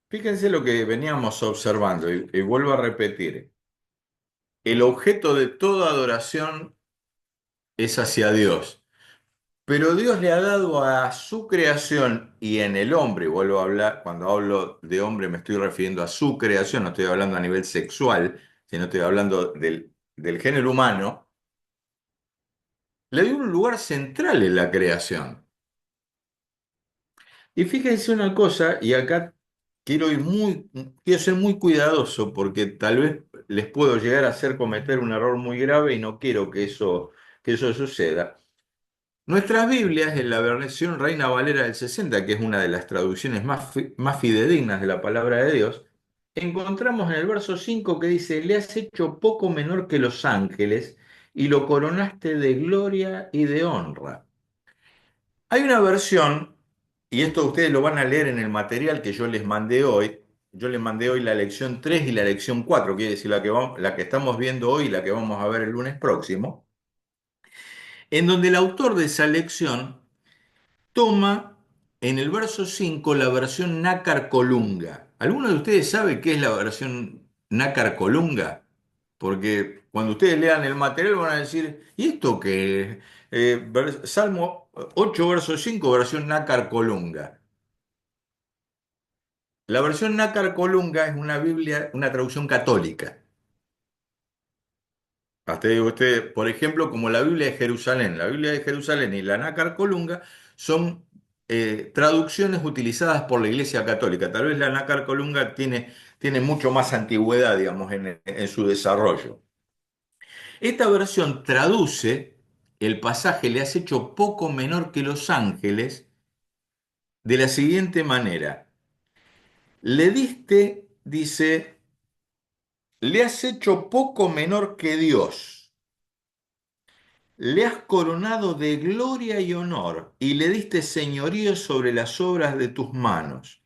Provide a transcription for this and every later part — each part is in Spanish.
Fíjense lo que veníamos observando y vuelvo a repetir. El objeto de toda adoración es hacia Dios, pero Dios le ha dado a su creación y en el hombre, vuelvo a hablar, cuando hablo de hombre me estoy refiriendo a su creación, no estoy hablando a nivel sexual, sino estoy hablando del género humano, le dio un lugar central en la creación. Y fíjense una cosa, y acá quiero ser muy cuidadoso porque tal vez les puedo llegar a hacer cometer un error muy grave y no quiero que eso suceda. Nuestras Biblias, en la versión Reina Valera del 60, que es una de las traducciones más fidedignas de la palabra de Dios, encontramos en el verso 5 que dice, le has hecho poco menor que los ángeles y lo coronaste de gloria y de honra. Hay una versión, y esto ustedes lo van a leer en el material que yo les mandé hoy. Yo les mandé hoy la lección 3 y la lección 4, quiere decir la que estamos viendo hoy y la que vamos a ver el lunes próximo, en donde el autor de esa lección toma en el verso 5 la versión Nácar Colunga. ¿Alguno de ustedes sabe qué es la versión Nácar Colunga? Porque cuando ustedes lean el material van a decir, ¿y esto qué es? Salmo 8, verso 5, versión Nácar Colunga. La versión Nácar Colunga es una Biblia, una traducción católica. Hasta digo usted, por ejemplo, como la Biblia de Jerusalén. La Biblia de Jerusalén y la Nácar Colunga son traducciones utilizadas por la Iglesia Católica. Tal vez la Nácar Colunga tiene mucho más antigüedad, digamos, en su desarrollo. Esta versión traduce el pasaje, le has hecho poco menor que los ángeles, de la siguiente manera. Le diste, dice, le has hecho poco menor que Dios. Le has coronado de gloria y honor y le diste señorío sobre las obras de tus manos.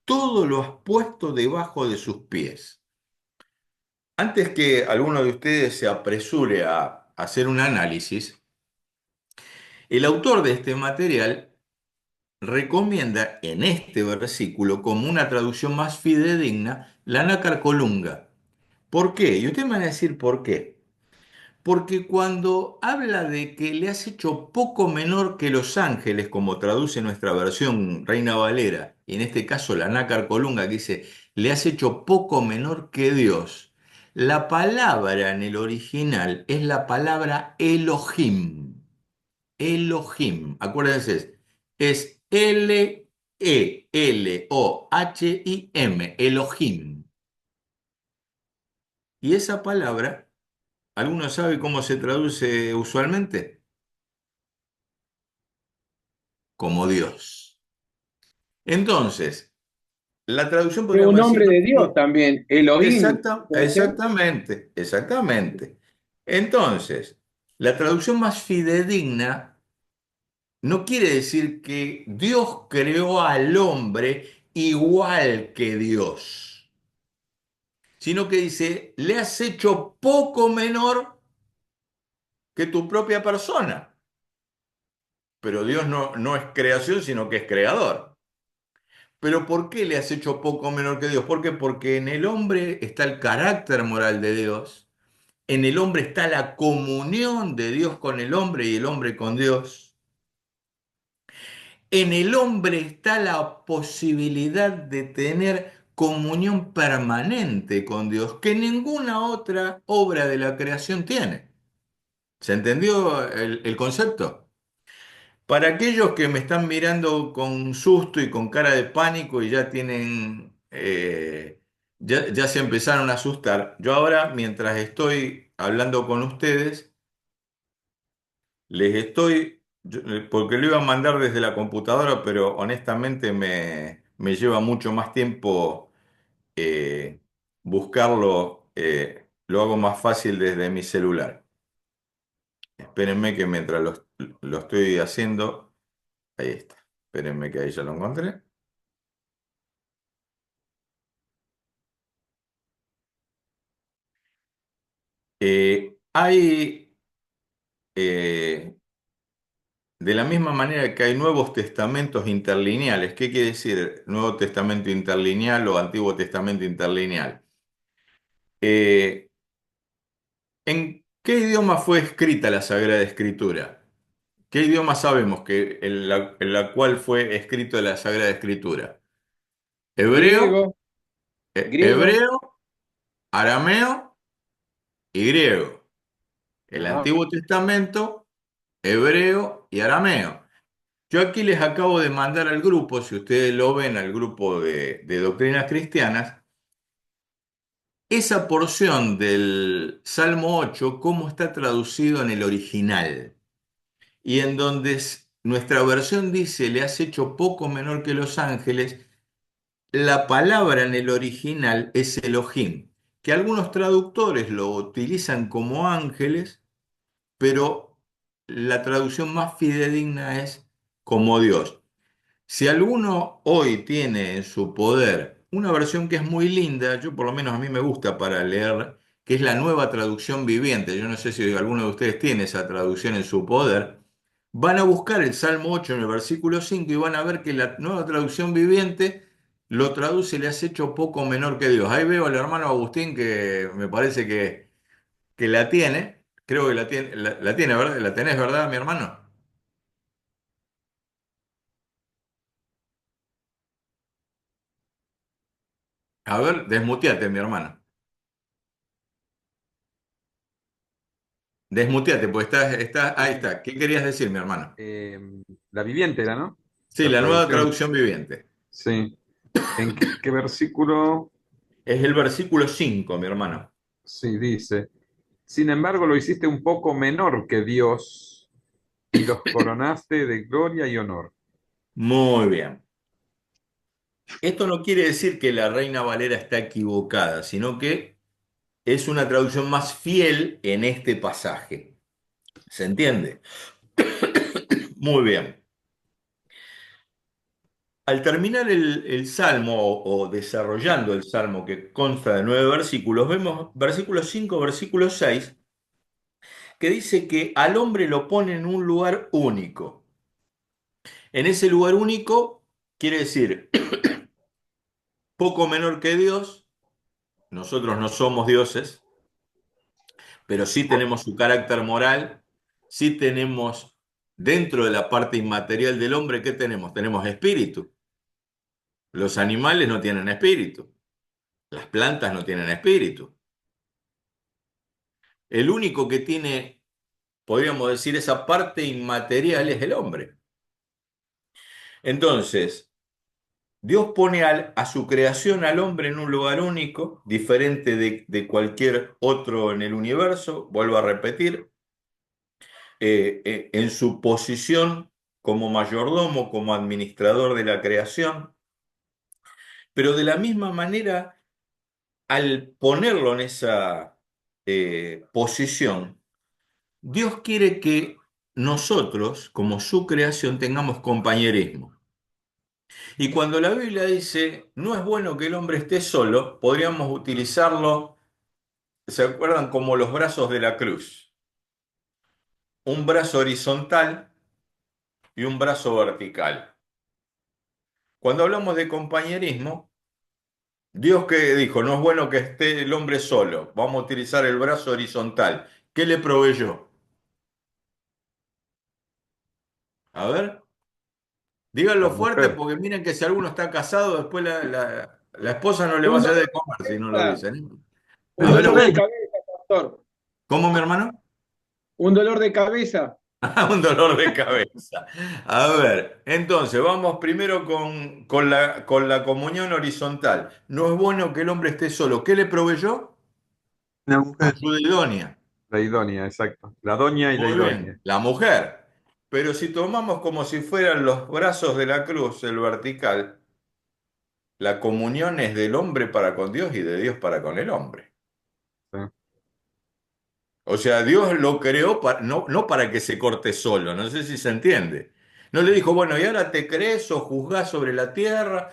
Todo lo has puesto debajo de sus pies. Antes que alguno de ustedes se apresure a hacer un análisis, el autor de este material recomienda en este versículo como una traducción más fidedigna la nácar colunga. ¿Por qué? Y ustedes me van a decir por qué. Porque cuando habla de que le has hecho poco menor que los ángeles, como traduce nuestra versión Reina Valera, y en este caso la nácar colunga que dice, le has hecho poco menor que Dios, la palabra en el original es la palabra Elohim. Elohim, acuérdense, es Elohim, Elohim. Y esa palabra, ¿alguno sabe cómo se traduce usualmente? Como Dios. Entonces, la traducción Es un podríamos decir, nombre de Dios también, Elohim, ¿puede ser? exactamente. Entonces, la traducción más fidedigna no quiere decir que Dios creó al hombre igual que Dios, sino que dice, le has hecho poco menor que tu propia persona. Pero Dios no es creación, sino que es creador. Pero ¿por qué le has hecho poco menor que Dios? ¿Por qué? Porque en el hombre está el carácter moral de Dios, en el hombre está la comunión de Dios con el hombre y el hombre con Dios. En el hombre está la posibilidad de tener comunión permanente con Dios que ninguna otra obra de la creación tiene. ¿Se entendió el concepto? Para aquellos que me están mirando con susto y con cara de pánico y ya tienen, ya se empezaron a asustar, yo ahora, mientras estoy hablando con ustedes, porque lo iba a mandar desde la computadora, pero honestamente me lleva mucho más tiempo eh, buscarlo, lo hago más fácil desde mi celular. Espérenme que mientras lo estoy haciendo, ahí está. Espérenme que ahí ya lo encontré. Hay eh, de la misma manera que hay nuevos testamentos interlineales. ¿Qué quiere decir Nuevo Testamento interlineal o Antiguo Testamento interlineal? Eh, ¿En qué idioma fue escrita la Sagrada Escritura? ¿Qué idioma sabemos que en la cual fue escrito la Sagrada Escritura? ¿Hebreo, Griego, griego. hebreo, arameo y griego? El Ajá. Antiguo Testamento, hebreo y arameo. Yo aquí les acabo de mandar al grupo, si ustedes lo ven, al grupo de doctrinas cristianas, esa porción del Salmo 8, cómo está traducido en el original. Y en donde nuestra versión dice, le has hecho poco menor que los ángeles, la palabra en el original es Elohim, que algunos traductores lo utilizan como ángeles, pero la traducción más fidedigna es como Dios. Si alguno hoy tiene en su poder una versión que es muy linda, yo por lo menos a mí me gusta para leer, que es la nueva traducción viviente, yo no sé si alguno de ustedes tiene esa traducción en su poder, van a buscar el Salmo 8 en el versículo 5 y van a ver que la nueva traducción viviente lo traduce, le has hecho poco menor que Dios. Ahí veo al hermano Agustín que me parece que la tiene, creo que la tiene, ¿verdad? ¿La tenés, verdad, mi hermano? A ver, desmuteate, mi hermano. Desmuteate, pues ahí Sí, está. ¿Qué querías decir, mi hermano? eh, la viviente era, ¿no? Sí, La la nueva traducción. traducción viviente. Sí. ¿En qué versículo? Es el versículo 5, mi hermano. Sí, dice, sin embargo lo hiciste un poco menor que Dios y los coronaste de gloria y honor. Muy bien. Esto no quiere decir que la Reina Valera está equivocada, sino que es una traducción más fiel en este pasaje. ¿Se entiende? Muy bien. Al terminar el salmo o desarrollando el salmo que consta de 9 versículos, vemos versículo 5, versículo 6, que dice que al hombre lo pone en un lugar único. En ese lugar único quiere decir poco menor que Dios. Nosotros no somos dioses, pero sí tenemos su carácter moral, sí tenemos dentro de la parte inmaterial del hombre, ¿qué tenemos? Tenemos espíritu. Los animales no tienen espíritu, las plantas no tienen espíritu. El único que tiene, podríamos decir, esa parte inmaterial es el hombre. Entonces, Dios pone a su creación al hombre en un lugar único, diferente de cualquier otro en el universo, vuelvo a repetir, en su posición como mayordomo, como administrador de la creación, pero de la misma manera, al ponerlo en esa posición, Dios quiere que nosotros, como su creación, tengamos compañerismo. Y cuando la Biblia dice, no es bueno que el hombre esté solo, podríamos utilizarlo, ¿se acuerdan? Como los brazos de la cruz. Un brazo horizontal y un brazo vertical. Cuando hablamos de compañerismo, Dios que dijo, no es bueno que esté el hombre solo, vamos a utilizar el brazo horizontal. ¿Qué le proveyó? A ver, La díganlo fuerte mujer, porque miren que si alguno está casado, después la esposa no le va a Un hacer dolor de comer de si no lo cabeza, dicen, ¿eh? un A ver, dolor de vuelve. cabeza, pastor. ¿Cómo, mi hermano? Un dolor de cabeza. Un dolor de cabeza. A ver, entonces vamos primero con la comunión horizontal. No es bueno que el hombre esté solo. ¿Qué le proveyó? la mujer. Ayuda idónea. La idónea, exacto. La doña y la Muy idónea. bien, la mujer. Pero si tomamos como si fueran los brazos de la cruz, el vertical, la comunión es del hombre para con Dios y de Dios para con el hombre. Sí. O sea, Dios lo creó no para que se corte solo, no sé si se entiende. No le dijo, bueno, y ahora te crees o juzgás sobre la tierra,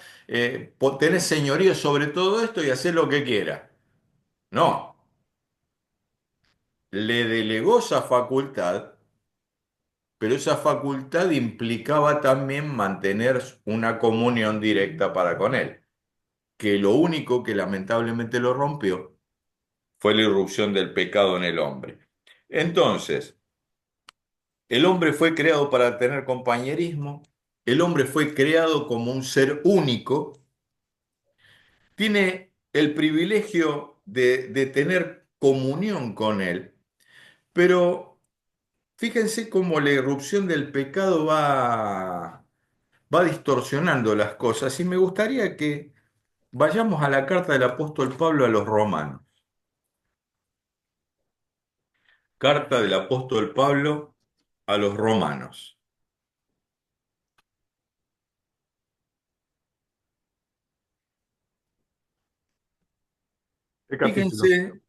tenés señorío sobre todo esto y hacés lo que quieras. No, le delegó esa facultad pero esa facultad implicaba también mantener una comunión directa para con Él, que lo único que lamentablemente lo rompió fue la irrupción del pecado en el hombre. Entonces, el hombre fue creado para tener compañerismo, el hombre fue creado como un ser único, tiene el privilegio de tener comunión con Él, pero fíjense cómo la irrupción del pecado va distorsionando las cosas y me gustaría que vayamos a la carta del apóstol Pablo a los romanos. Carta del apóstol Pablo a los romanos. ¿Qué capítulo? Fíjense,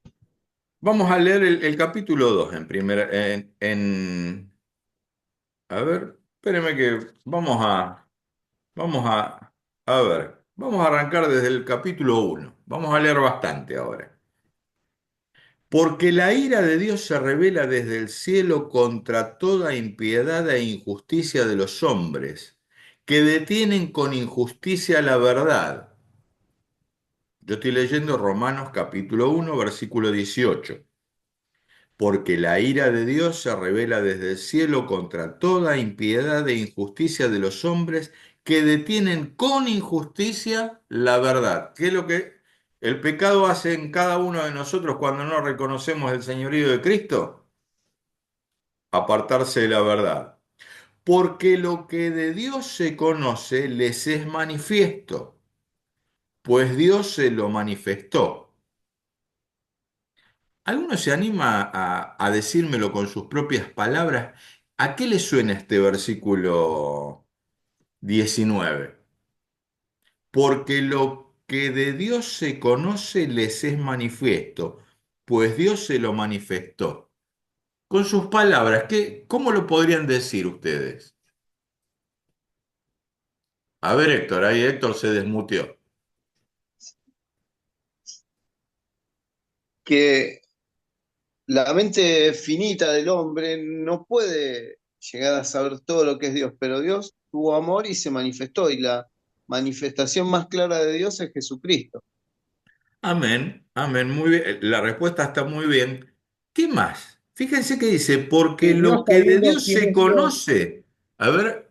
vamos a leer el capítulo 2 en primera, a ver, espérenme que a ver, vamos a arrancar desde el capítulo 1. Vamos a leer bastante ahora. Porque la ira de Dios se revela desde el cielo contra toda impiedad e injusticia de los hombres, que detienen con injusticia la verdad. Yo estoy leyendo Romanos capítulo 1, versículo 18. Porque la ira de Dios se revela desde el cielo contra toda impiedad e injusticia de los hombres que detienen con injusticia la verdad. ¿Qué es lo que el pecado hace en cada uno de nosotros cuando no reconocemos el señorío de Cristo? Apartarse de la verdad. Porque lo que de Dios se conoce les es manifiesto, pues Dios se lo manifestó. ¿Alguno se anima a decírmelo con sus propias palabras? ¿A qué le suena este versículo 19? Porque lo que de Dios se conoce les es manifiesto, pues Dios se lo manifestó. Con sus palabras, ¿cómo lo podrían decir ustedes? A ver, Héctor, ahí Héctor se desmuteó. Que la mente finita del hombre no puede llegar a saber todo lo que es Dios, pero Dios tuvo amor y se manifestó, y la manifestación más clara de Dios es Jesucristo. Amén, amén, muy bien. La respuesta está muy bien. ¿Qué más? Fíjense que dice, porque Que Dios lo que de sabiendo Dios quién se es Dios, conoce. A ver,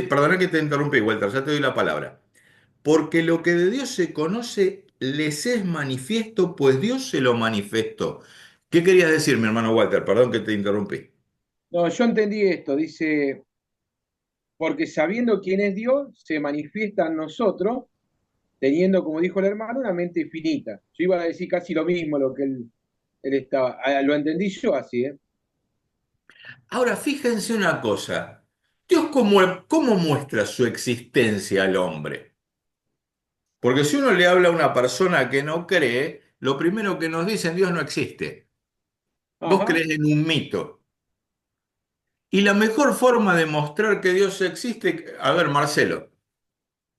perdona que te interrumpí, Walter, ya te doy la palabra. Porque lo que de Dios se conoce les es manifiesto, pues Dios se lo manifestó. ¿Qué querías decir, mi hermano Walter? Perdón que te interrumpí. no, yo entendí esto, dice, porque sabiendo quién es Dios, se manifiesta en nosotros, teniendo, como dijo el hermano, una mente finita. Yo iba a decir casi lo mismo lo que él estaba, lo entendí yo así, ¿eh? Ahora, fíjense una cosa. Dios, ¿cómo muestra su existencia al hombre? Porque si uno le habla a una persona que no cree, lo primero que nos dicen, Dios no existe. Vos Ajá. crees en un mito. Y la mejor forma de mostrar que Dios existe, a ver, Marcelo.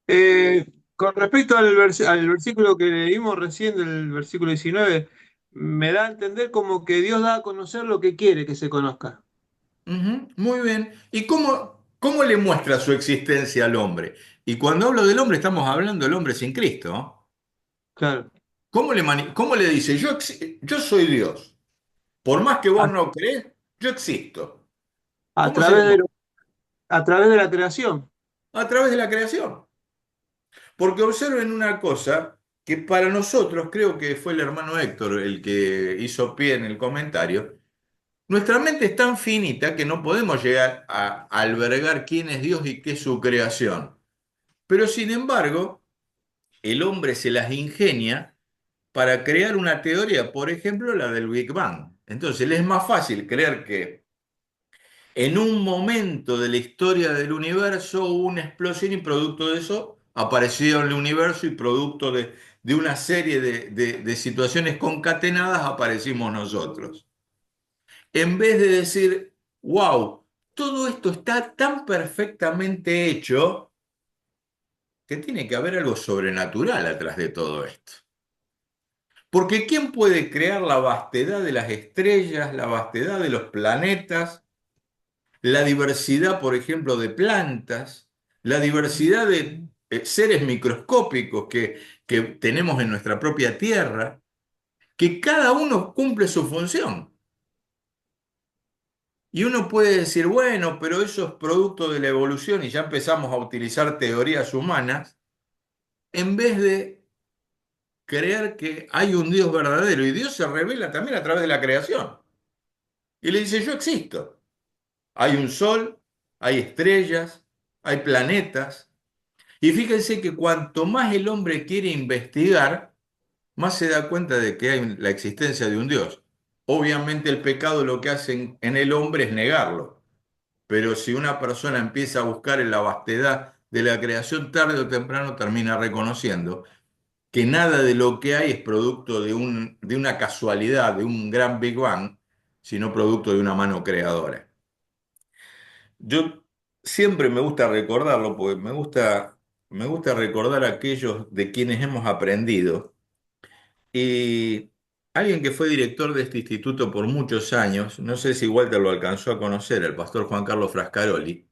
Eh, con respecto al versículo que leímos recién, del versículo 19, me da a entender como que Dios da a conocer lo que quiere que se conozca. Ujú, muy bien. ¿Y cómo le muestra su existencia al hombre? Y cuando hablo del hombre, estamos hablando del hombre sin Cristo, ¿no? Claro. ¿Cómo le dice? Yo soy Dios. Por más que vos A, no crees, yo existo. a ¿Cómo se le través de, muestra? a través de la creación. A través de la creación. Porque observen una cosa que para nosotros, creo que fue el hermano Héctor el que hizo pie en el comentario, nuestra mente es tan finita que no podemos llegar a albergar quién es Dios y qué es su creación. Pero sin embargo, el hombre se las ingenia para crear una teoría, por ejemplo, la del Big Bang. Entonces, le es más fácil creer que en un momento de la historia del universo hubo una explosión y producto de eso apareció el universo y producto de una serie de situaciones concatenadas aparecimos nosotros. En vez de decir, wow, todo esto está tan perfectamente hecho que tiene que haber algo sobrenatural atrás de todo esto. Porque ¿quién puede crear la vastedad de las estrellas, la vastedad de los planetas? la diversidad, por ejemplo, de plantas, la diversidad de seres microscópicos que tenemos en nuestra propia tierra, que cada uno cumple su función. Y uno puede decir, bueno, pero eso es producto de la evolución y ya empezamos a utilizar teorías humanas, en vez de creer que hay un Dios verdadero. Y Dios se revela también a través de la creación. Y le dice, yo existo. Hay un sol, hay estrellas, hay planetas. Y fíjense que cuanto más el hombre quiere investigar, más se da cuenta de que hay la existencia de un Dios. Obviamente el pecado lo que hace en el hombre es negarlo. Pero si una persona empieza a buscar en la vastedad de la creación, tarde o temprano termina reconociendo que nada de lo que hay es producto de una casualidad, de un gran Big Bang, sino producto de una mano creadora. Yo siempre me gusta recordarlo, porque me gusta recordar a aquellos de quienes hemos aprendido. Y alguien que fue director de este instituto por muchos años, no sé si Walter lo alcanzó a conocer, el pastor Juan Carlos Frascaroli.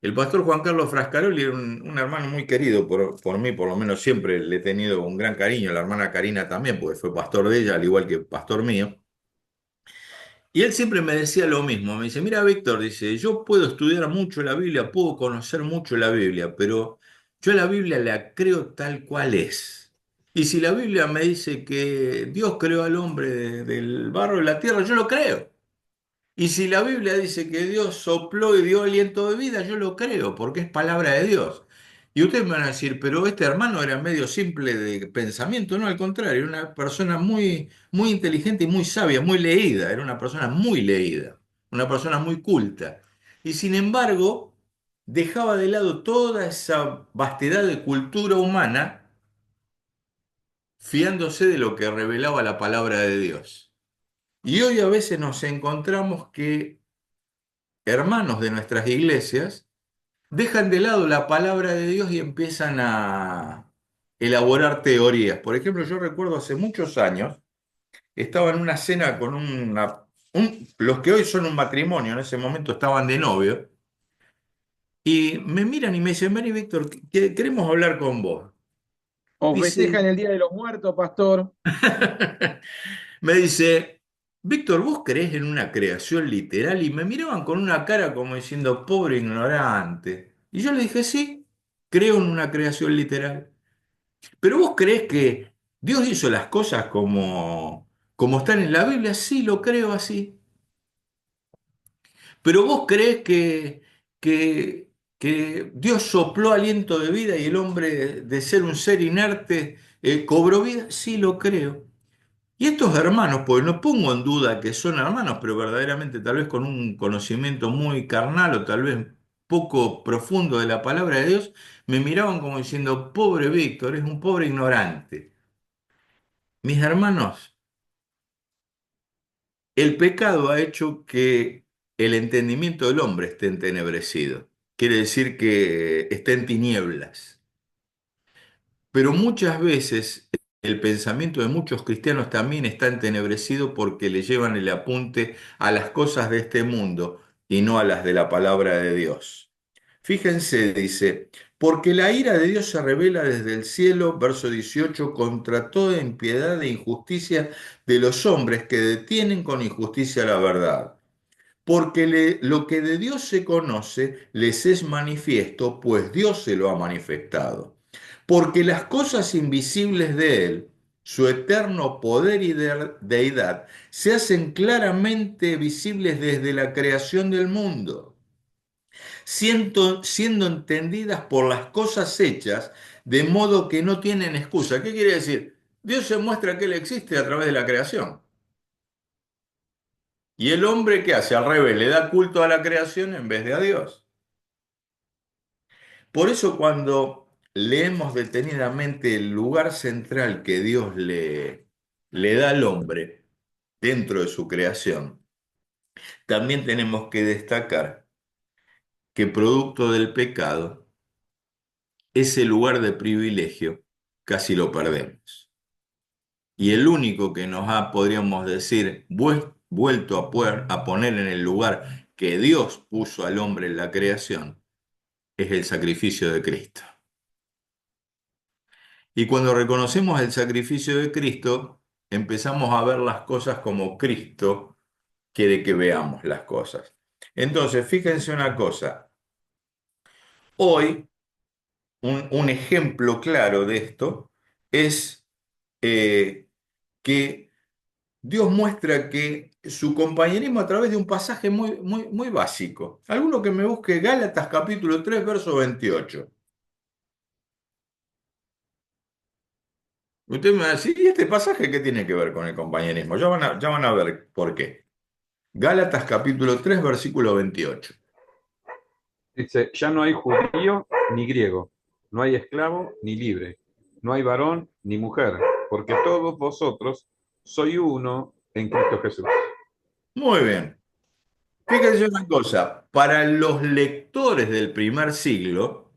El pastor Juan Carlos Frascaroli era un hermano muy querido por mí, por lo menos siempre le he tenido un gran cariño, la hermana Karina también, porque fue pastor de ella, al igual que pastor mío. Y él siempre me decía lo mismo, me dice, mira Víctor, dice, yo puedo estudiar mucho la Biblia, puedo conocer mucho la Biblia, pero yo a la Biblia la creo tal cual es. Y si la Biblia me dice que Dios creó al hombre del barro de la tierra, yo lo creo. Y si la Biblia dice que Dios sopló y dio aliento de vida, yo lo creo, porque es palabra de Dios. Y ustedes me van a decir, pero este hermano era medio simple de pensamiento. No, al contrario, era una persona muy, muy inteligente y muy sabia, muy leída. Era una persona muy leída, una persona muy culta. Y sin embargo, dejaba de lado toda esa vastedad de cultura humana, fiándose de lo que revelaba la palabra de Dios. Y hoy a veces nos encontramos que hermanos de nuestras iglesias dejan de lado la palabra de Dios y empiezan a elaborar teorías. Por ejemplo, yo recuerdo hace muchos años, estaba en una cena con los que hoy son un matrimonio, en ese momento estaban de novio, y me miran y me dicen, Mary Víctor, queremos hablar con vos. ¿O Dice, festejan el Día de los Muertos, pastor? me dice, Víctor, ¿vos creés en una creación literal? Y me miraban con una cara como diciendo, pobre ignorante. Y yo le dije, sí, creo en una creación literal. Pero vos creés que Dios hizo las cosas como están en la Biblia, sí, lo creo así. Pero vos creés que, que Dios sopló aliento de vida y el hombre de ser un ser inerte cobró vida, sí, lo creo. Y estos hermanos, pues no pongo en duda que son hermanos, pero verdaderamente tal vez con un conocimiento muy carnal o tal vez poco profundo de la palabra de Dios, me miraban como diciendo, pobre Víctor, es un pobre ignorante. Mis hermanos, el pecado ha hecho que el entendimiento del hombre esté entenebrecido. Quiere decir que está en tinieblas. Pero muchas veces el pensamiento de muchos cristianos también está entenebrecido porque le llevan el apunte a las cosas de este mundo y no a las de la palabra de Dios. Fíjense, dice, porque la ira de Dios se revela desde el cielo, verso 18, contra toda impiedad e injusticia de los hombres que detienen con injusticia la verdad. Porque lo que de Dios se conoce les es manifiesto, pues Dios se lo ha manifestado. Porque las cosas invisibles de Él, su eterno poder y deidad, se hacen claramente visibles desde la creación del mundo, siendo entendidas por las cosas hechas, de modo que no tienen excusa. ¿Qué quiere decir? Dios se muestra que Él existe a través de la creación. Y el hombre, ¿qué hace? Al revés, le da culto a la creación en vez de a Dios. Por eso cuando leemos detenidamente el lugar central que Dios le da al hombre dentro de su creación, también tenemos que destacar que producto del pecado, ese lugar de privilegio casi lo perdemos. Y el único que nos ha, podríamos decir, vuelto a poner en el lugar que Dios puso al hombre en la creación es el sacrificio de Cristo. Y cuando reconocemos el sacrificio de Cristo, empezamos a ver las cosas como Cristo quiere que veamos las cosas. Entonces, fíjense una cosa. Hoy, un ejemplo claro de esto es que Dios muestra que su compañerismo a través de un pasaje muy básico. Alguno que me busque Gálatas capítulo 3 verso 28. Usted me va a decir, ¿y este pasaje qué tiene que ver con el compañerismo? Ya van a ver por qué. Gálatas capítulo 3 versículo 28. Dice, ya no hay judío ni griego, no hay esclavo ni libre, no hay varón ni mujer, porque todos vosotros sois uno en Cristo Jesús. Muy bien. Fíjense una cosa, para los lectores del primer siglo,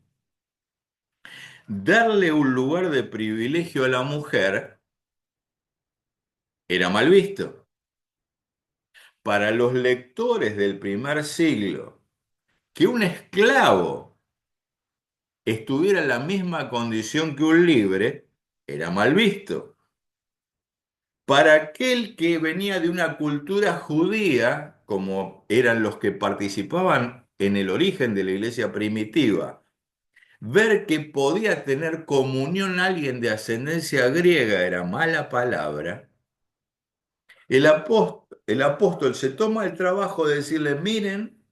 darle un lugar de privilegio a la mujer era mal visto. Para los lectores del primer siglo, que un esclavo estuviera en la misma condición que un libre era mal visto. Para aquel que venía de una cultura judía, como eran los que participaban en el origen de la iglesia primitiva, ver que podía tener comunión alguien de ascendencia griega era mala palabra. El apóstol se toma el trabajo de decirle, miren,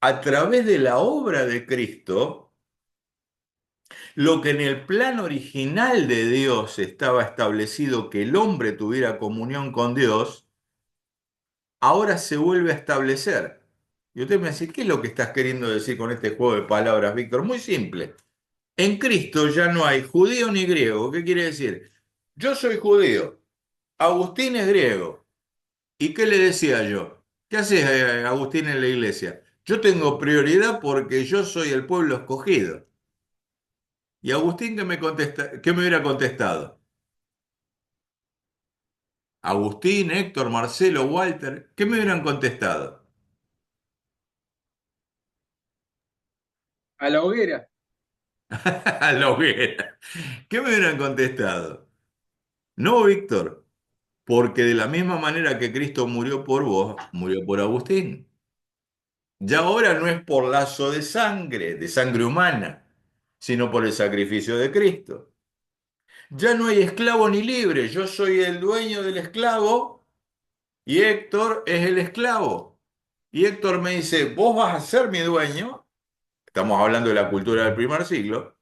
a través de la obra de Cristo, lo que en el plan original de Dios estaba establecido que el hombre tuviera comunión con Dios, ahora se vuelve a establecer. Y usted me dice, ¿qué es lo que estás queriendo decir con este juego de palabras, Víctor? Muy simple. En Cristo ya no hay judío ni griego. ¿Qué quiere decir? Yo soy judío, Agustín es griego. ¿Y qué le decía yo? ¿Qué haces, Agustín, en la iglesia? Yo tengo prioridad porque yo soy el pueblo escogido. ¿Y Agustín qué me hubiera contestado? Agustín, Héctor, Marcelo, Walter, ¿qué me hubieran contestado? A la hoguera. A la hoguera. ¿Qué me hubieran contestado? No, Víctor, porque de la misma manera que Cristo murió por vos, murió por Agustín. Ya ahora no es por lazo de sangre humana, sino por el sacrificio de Cristo. Ya no hay esclavo ni libre, yo soy el dueño del esclavo y Héctor es el esclavo. Y Héctor me dice, vos vas a ser mi dueño, estamos hablando de la cultura del primer siglo,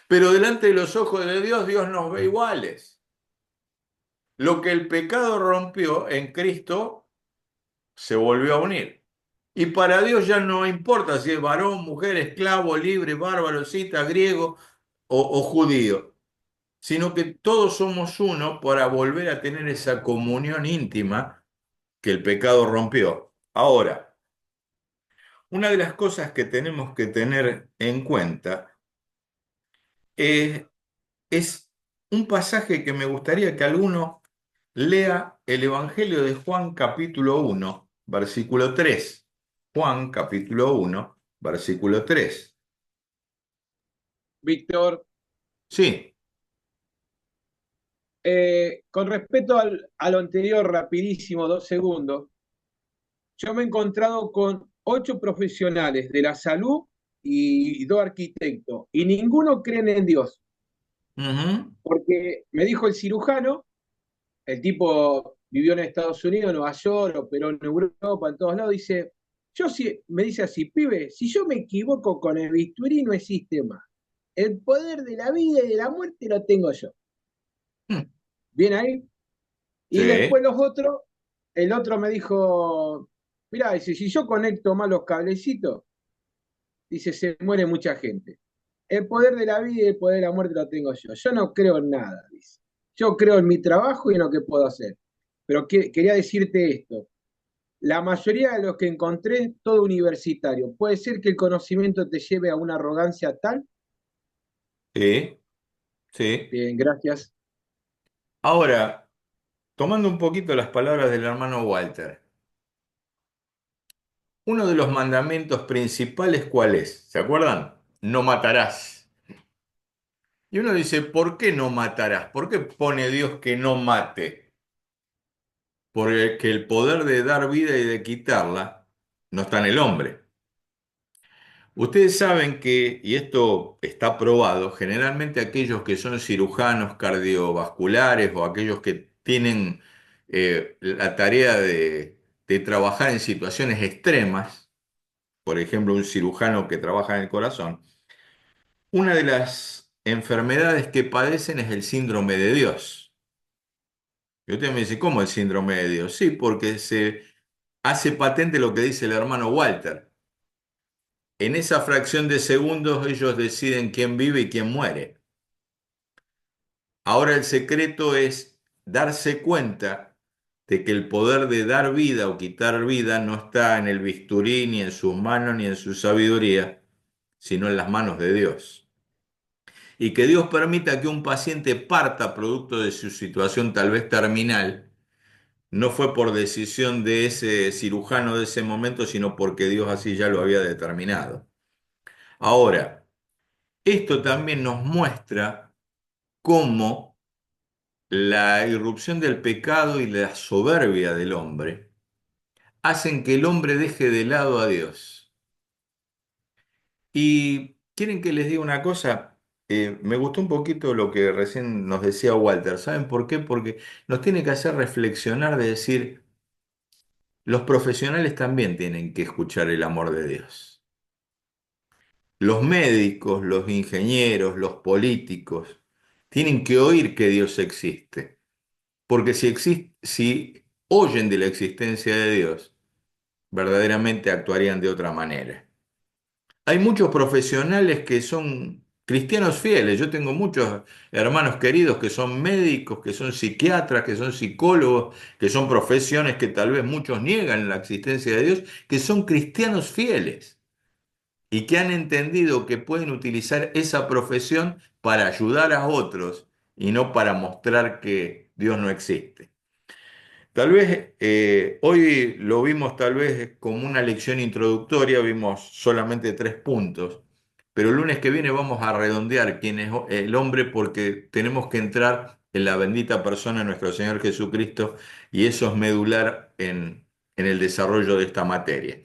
pero delante de los ojos de Dios, Dios nos ve iguales. Lo que el pecado rompió en Cristo se volvió a unir. Y para Dios ya no importa si es varón, mujer, esclavo, libre, bárbaro, cita, griego o judío, sino que todos somos uno para volver a tener esa comunión íntima que el pecado rompió. Ahora, una de las cosas que tenemos que tener en cuenta es, es un pasaje que me gustaría que alguno lea el Evangelio de Juan capítulo 1 versículo 3. Juan capítulo 1 versículo 3. Víctor, Sí. con respecto a lo anterior, rapidísimo, 2 segundos, yo me he encontrado con 8 profesionales de la salud y 2 arquitectos, y ninguno creen en Dios, Ujú. porque me dijo el cirujano, el tipo vivió en Estados Unidos, en Nueva York, operó en Europa, en todos lados, dice, yo sí, me dice así, pibe, si yo me equivoco con el bisturí no existe más. El poder de la vida y de la muerte lo tengo yo. Mm. ¿Bien ahí? Y Sí. después el otro me dijo, mirá, dice, si yo conecto mal los cablecitos, dice, se muere mucha gente. El poder de la vida y el poder de la muerte lo tengo yo. Yo no creo en nada, dice. Yo creo en mi trabajo y en lo que puedo hacer. Pero quería decirte esto. La mayoría de los que encontré, todo universitario. ¿Puede ser que el conocimiento te lleve a una arrogancia tal? Sí, sí. Bien, gracias. Ahora, tomando un poquito las palabras del hermano Walter, uno de los mandamientos principales, ¿cuál es? ¿Se acuerdan? No matarás. Y uno dice, ¿por qué no matarás? ¿Por qué pone Dios que no mate? Porque el poder de dar vida y de quitarla no está en el hombre. Ustedes saben que, y esto está probado, generalmente aquellos que son cirujanos cardiovasculares o aquellos que tienen la tarea de trabajar en situaciones extremas, por ejemplo, un cirujano que trabaja en el corazón, una de las enfermedades que padecen es el síndrome de Dios. Y usted me dice, ¿cómo el síndrome de Dios? Sí, porque se hace patente lo que dice el hermano Walter. En esa fracción de segundos ellos deciden quién vive y quién muere. Ahora el secreto es darse cuenta de que el poder de dar vida o quitar vida no está en el bisturí, ni en sus manos, ni en su sabiduría, sino en las manos de Dios. Y que Dios permita que un paciente parta producto de su situación tal vez terminal, no fue por decisión de ese cirujano de ese momento, sino porque Dios así ya lo había determinado. Ahora, esto también nos muestra cómo la irrupción del pecado y la soberbia del hombre hacen que el hombre deje de lado a Dios. Y quieren que les diga una cosa. Me gustó un poquito lo que recién nos decía Walter. ¿Saben por qué? Porque nos tiene que hacer reflexionar de decir, los profesionales también tienen que escuchar el amor de Dios. Los médicos, los ingenieros, los políticos tienen que oír que Dios existe. Porque si oyen de la existencia de Dios, verdaderamente actuarían de otra manera. Hay muchos profesionales que son cristianos fieles. Yo tengo muchos hermanos queridos que son médicos, que son psiquiatras, que son psicólogos, que son profesiones que tal vez muchos niegan la existencia de Dios, que son cristianos fieles y que han entendido que pueden utilizar esa profesión para ayudar a otros y no para mostrar que Dios no existe. Tal vez hoy lo vimos tal vez como una lección introductoria, vimos solamente 3 puntos, pero el lunes que viene vamos a redondear quién es el hombre porque tenemos que entrar en la bendita persona de nuestro Señor Jesucristo y eso es medular en el desarrollo de esta materia.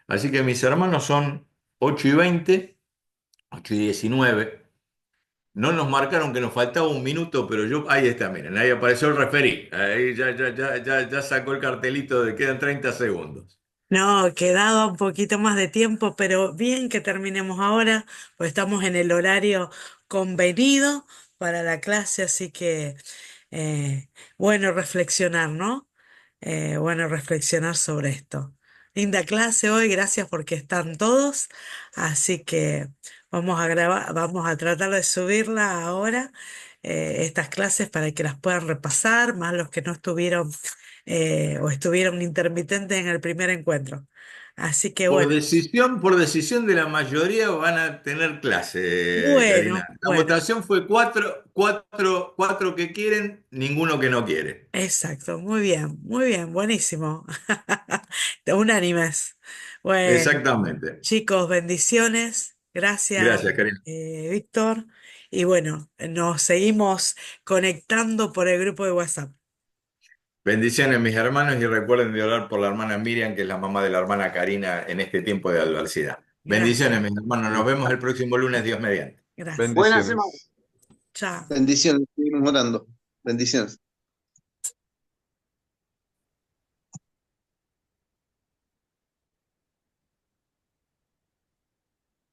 Así que mis hermanos son 8:20, 8:19. No nos marcaron que nos faltaba un minuto, pero ahí está, miren, ahí apareció el referí. Ahí ya sacó el cartelito de quedan 30 segundos. No, quedaba un poquito más de tiempo, pero bien que terminemos ahora, pues estamos en el horario convenido para la clase, así que eh, bueno reflexionar, ¿no? Bueno reflexionar sobre esto. Linda clase hoy, gracias porque están todos, así que vamos a grabar, vamos a tratar de subirla ahora, estas clases para que las puedan repasar, más los que no estuvieron o estuvieron intermitentes en el primer encuentro. Así que bueno, Por decisión de la mayoría van a tener clase, Karina. La bueno, votación fue cuatro que quieren, ninguno que no quiere. exacto, muy bien, buenísimo. Unánimes. Bueno, Exactamente. chicos, bendiciones. Gracias, Gracias, Karina. Víctor. Y bueno, nos seguimos conectando por el grupo de WhatsApp. Bendiciones, mis hermanos, y recuerden de orar por la hermana Miriam, que es la mamá de la hermana Karina en este tiempo de adversidad. Gracias, Bendiciones, mis hermanos. Nos vemos el próximo lunes, Dios mediante. gracias. Buena semana. Bendiciones. Chao. Bendiciones, seguimos orando. Bendiciones.